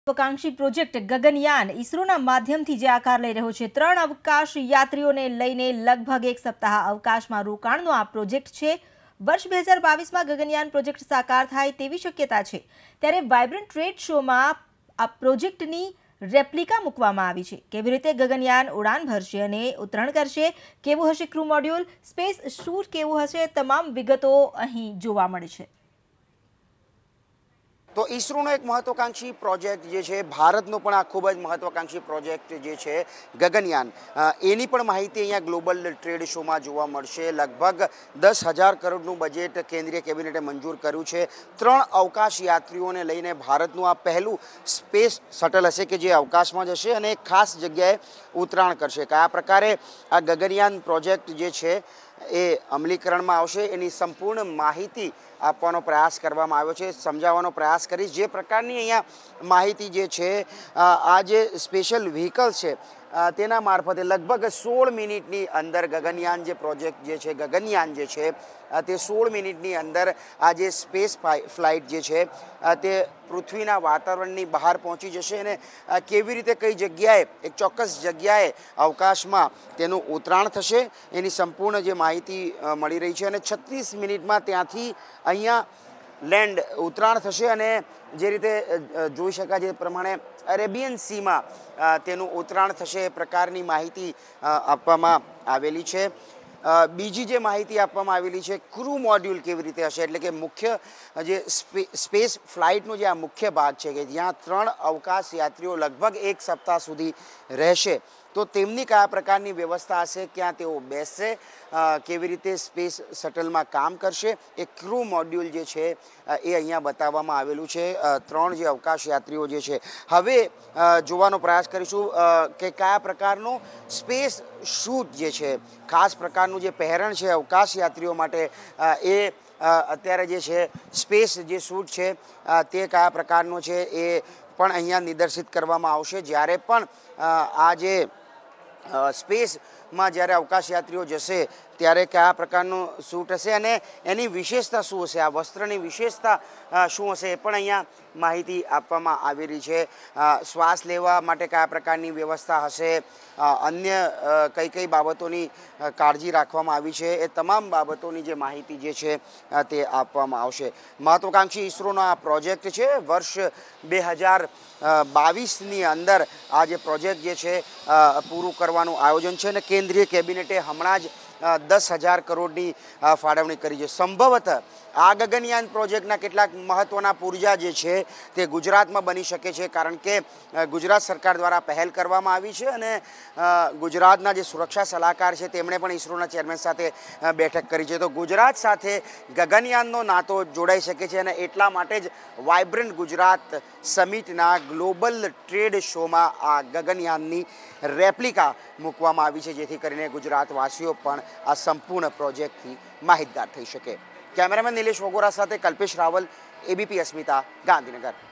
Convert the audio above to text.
महत्वाकांक्षी प्रोजेक्ट गगनयान इसरोना माध्यमथी जे आकार लई रह्यो छे। 3 अवकाश यात्रीओने लईने लगभग 1 सप्ताह अवकाशमां रोकाणनो आ प्रोजेक्ट छे। वर्ष 2022 में गगनयान प्रोजेक्ट साकार थाय तेवी शक्यता छे। त्यारे वाइब्रન્ટ ट्रेड शो में आ प्रोजेक्टनी रेप्लिका मूकवामां आवी छे। केवी रीते गगनयान उड़ान भरशे अने उतरण करशे, केवुं हशे क्रू मॉड्यूल, स्पेस शूट केवुं हशे, तमाम विगतो અહીં જોવા મળે છે। तो ईसरोनो एक महत्वाकांक्षी प्रोजेक्ट जे छे, भारतनो पण आ खूब ज महत्वाकांक्षी प्रोजेक्ट जे छे गगनयान, एनी पण माहिती अहींया ग्लोबल ट्रेड शो में जोवा मळशे। लगभग 10,000 करोड़नुं बजेट केंद्रीय केबिनेटे मंजूर कर्युं छे। 3 अवकाश यात्रीओने लईने भारतनुं आ पहेलुं स्पेस शटल हशे के जे अवकाशमां जशे अने एक खास जग्याए उतराण करशे। कया प्रकारे आ गगनयान प्रोजेक्ट जे छे ए अमलीकरणमां आवशे एनी संपूर्ण माहिती आपવાનો प्रयास करवामां આવ્યો છે, સમજાવવાનો પ્રયાસ કરીશ। જે પ્રકારની અહીંયા માહિતી જે છે, આ જે સ્પેશિયલ વ્હીકલ છે તેના મારફતે લગભગ 16 મિનિટની અંદર ગગનયાન જે પ્રોજેક્ટ જે છે, ગગનયાન જે છે તે 16 મિનિટની અંદર આ જે સ્પેસ ફ્લાઇટ જે છે તે પૃથ્વીના વાતાવરણની બહાર પહોંચી જશે અને કેવી રીતે કઈ જગ્યાએ એક ચોક્કસ જગ્યાએ અવકાશમાં તેનું ઉતરાણ થશે એની સંપૂર્ણ જે માહિતી મળી રહી છે। અને 36 મિનિટમાં ત્યાંથી અહીંયા લેન્ડ ઉતરાણ થશે અને જે રીતે જોઈ શકાય જે પ્રમાણે અરેબિયન સીમાં તેનું ઉતરાણ થશે એ પ્રકારની માહિતી આપવામાં આવેલી છે। બીજી જે માહિતી આપવામાં આવેલી છે, ક્રૂ મોડ્યુલ કેવી રીતે હશે, એટલે કે મુખ્ય જે સ્પેસ ફ્લાઇટનો જે આ મુખ્ય ભાગ છે કે જ્યાં 3 અવકાશ યાત્રીઓ લગભગ 1 સપ્તાહ સુધી રહેશે, તો તેમની કયા પ્રકારની વ્યવસ્થા હશે, ક્યાં તેઓ બેસશે, કેવી રીતે સ્પેસ શટલમાં કામ કરશે, એ ક્રૂ મોડ્યુલ જે છે એ અહીંયા બતાવવામાં આવેલું છે। 3 જે અવકાશ યાત્રીઓ જે છે, હવે જોવાનો પ્રયાસ કરીશું કે કયા પ્રકારનો સ્પેસ શૂટ જે છે, ખાસ પ્રકારનું જે પહેરણ છે અવકાશ યાત્રીઓ માટે, એ અત્યારે જે છે સ્પેસ જે શૂટ છે તે કયા પ્રકારનો છે એ પણ અહીંયા નિદર્શિત કરવામાં આવશે। જ્યારે પણ આ જે સ્પેસમાં જ્યારે અવકાશ યાત્રીઓ જશે ત્યારે કયા પ્રકારનું શૂટ હશે અને એની વિશેષતા શું હશે, આ વસ્ત્રની વિશેષતા શું હશે એ પણ અહીંયા માહિતી આપવામાં આવેલી છે। શ્વાસ લેવા માટે કયા પ્રકારની વ્યવસ્થા હશે, અન્ય કઈ કઈ બાબતોની કાળજી રાખવામાં આવી છે, એ તમામ બાબતોની જે માહિતી જે છે તે આપવામાં આવશે। મહત્વાકાંક્ષી ઈસરોનો આ પ્રોજેક્ટ છે। વર્ષ 2022ની અંદર આ જે પ્રોજેક્ટ જે છે પૂરું કરવાનું આયોજન છે અને કેન્દ્રીય કેબિનેટે હમણાં જ 10,000 કરોડની ફાળવણી કરી છે। સંભવતઃ આ ગગનયાન પ્રોજેક્ટના કેટલાક મહત્વના પુર્જા જે છે તે ગુજરાતમાં બની શકે છે, કારણ કે ગુજરાત સરકાર દ્વારા પહેલ કરવામાં આવી છે અને ગુજરાતના જે સુરક્ષા સલાહકાર છે તેમણે પણ ઈસરોના ચેરમેન સાથે બેઠક કરી છે। તો ગુજરાત સાથે ગગનયાનનો નાતો જોડાઈ શકે છે અને એટલા માટે જ વાઇબ્રન્ટ ગુજરાત સમિટના ગ્લોબલ ટ્રેડ શોમાં આ ગગનયાનની રેપ્લિકા મૂકવામાં આવી છે, જેથી કરીને ગુજરાતવાસીઓ પણ આ સંપૂર્ણ પ્રોજેક્ટથી માહિતગાર થઈ શકે। કેમેરામેન નિલેશ વગોરા સાથે કલ્પેશ રાવલ, એબીપી અસ્મિતા, ગાંધીનગર।